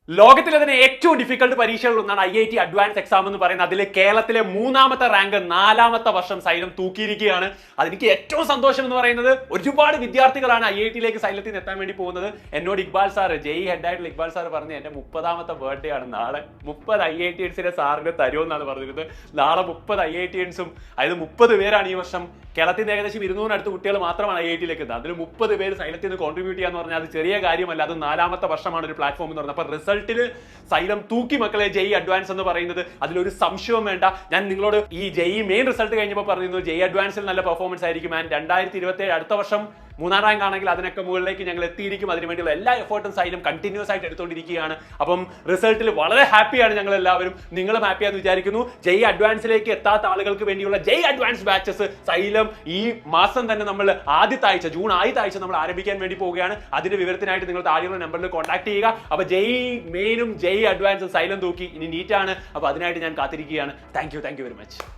ലോകത്തിലെ തന്നെ ഏറ്റവും ഡിഫിക്കൽട്ട് പരീക്ഷകളിൽ ഒന്നാണ് IIT അഡ്വാൻസ് എക്സാം എന്ന് പറയുന്നത്. അതിൽ കേരളത്തിലെ 3ാമത്തെ റാങ്ക് 4ാമത്തെ വർഷം സൈലം തൂക്കിയിരിക്കുകയാണ്. അതെനിക്ക് ഏറ്റവും സന്തോഷം എന്ന് പറയുന്നത് ഒരുപാട് വിദ്യാർത്ഥികളാണ് IIT-യിലേക്ക് സൈലത്തിൽ നിന്ന് എത്താൻ വേണ്ടി പോകുന്നത്. എന്നോട് ഇക്ബാൽ സാർ, JEE ഹെഡായിട്ടുള്ള ഇക്ബാൽ സാർ പറഞ്ഞു, എൻ്റെ 30ാമത്തെ ബർത്ത്ഡേ ആണ് നാളെ, 30 IITians സാറിന് തരുമെന്നാണ് പറഞ്ഞിരുന്നത്. നാളെ 30 IITians, അതായത് 30 പേരാണ് ഈ വർഷം. കേരളത്തിൽ നിന്ന് ഏകദേശം 200 കുട്ടികൾ മാത്രമാണ് IIT-യിലേക്ക് എത്തുന്നത്. അതിൽ 30 പേര് സൈലത്തിൽ നിന്ന് കോൺട്രിബ്യൂട്ട് ചെയ്യാന്ന് പറഞ്ഞാൽ അത് ചെറിയ കാര്യമല്ല. അത് 4ാമത്തെ വർഷമാണ് ഒരു പ്ലാറ്റ്ഫോം എന്ന് പറയുന്നത്. അപ്പൊ റിസൾട്ടിൽ സൈലം തൂക്കി മക്കളെ. JEE അഡ്വാൻസ് എന്ന് പറയുന്നത് അതിലൊരു സംശയവും വേണ്ട. ഞാൻ നിങ്ങളോട് ഈ JEE മെയിൻ റിസൾട്ട് കഴിഞ്ഞപ്പോൾ പറഞ്ഞിരുന്നു JEE അഡ്വാൻസിൽ നല്ല പെർഫോമൻസ് ആയിരിക്കും. ആൻഡ് 2027 അടുത്ത വർഷം 3ാം റാങ്ക് ആണെങ്കിൽ അതിനൊക്കെ മുകളിലേക്ക് ഞങ്ങൾ എത്തിയിരിക്കും. അതിനുവേണ്ടിയുള്ള എല്ലാ എഫേർട്ടും സൈലം കണ്ടിന്യൂസ് ആയിട്ട് എടുത്തുകൊണ്ടിരിക്കുകയാണ്. അപ്പം റിസൾട്ടിൽ വളരെ ഹാപ്പിയാണ് ഞങ്ങൾ എല്ലാവരും. നിങ്ങളും ഹാപ്പിയാന്ന് വിചാരിക്കുന്നു. JEE അഡ്വാൻസിലേക്ക് എത്താത്ത ആളുകൾക്ക് വേണ്ടിയുള്ള JEE അഡ്വാൻസ് ബാച്ചസ് സൈലം ഈ മാസം തന്നെ നമ്മൾ ആദ്യത്തെ ആഴ്ച, ജൂൺ ആദ്യത്തെ ആഴ്ച നമ്മൾ ആരംഭിക്കാൻ വേണ്ടി പോവുകയാണ്. അതിന്റെ വിവരത്തിനായിട്ട് നിങ്ങൾ താഴെയുള്ള നമ്പറിൽ കോൺടാക്ട് ചെയ്യുക. അപ്പൊ JEE മെയിനും JEE അഡ്വാൻസും സൈലം തൂക്കി. ഇനി നീറ്റാണ്. അപ്പൊ അതിനായിട്ട് ഞാൻ കാത്തിരിക്കുകയാണ്. Thank you very much.